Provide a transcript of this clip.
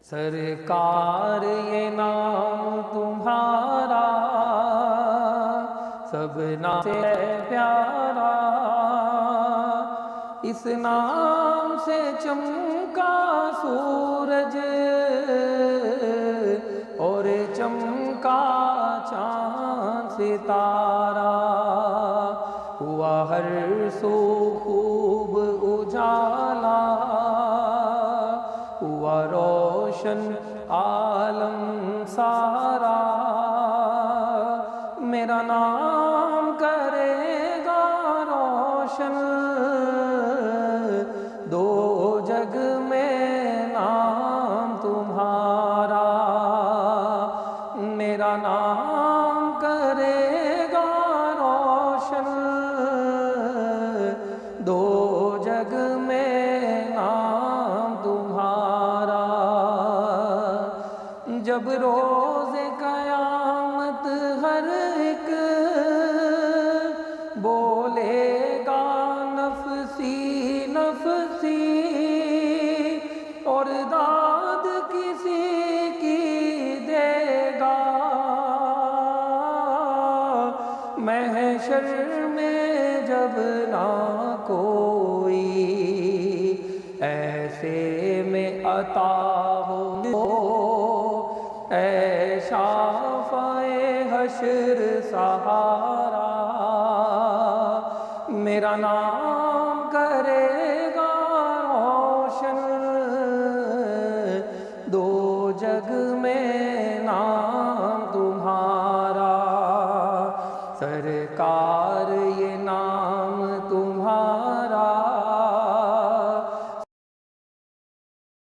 سرکار یہ نام تمہارا سب نام سے پیارا، اس نام سے چمکا سورج اور چمکا چاند ستارہ، ہوا ہر سو خوب اجالا، ہوا روشن عالم سارا، میرا نام کرے گا روشن دو جگ میں نام تمہارا، میرا نام کرے گا روشن دو جگ میں نام تمہارا، جب روز قیامت ہر ایک بولے گا نفسی نفسی اور داد کسی کی دے گا، محشر میں جب نہ کوئی ایسے میں عطا ہو، اے شافع حشر سہارا، میرا نام کرے گا روشن دو جگ میں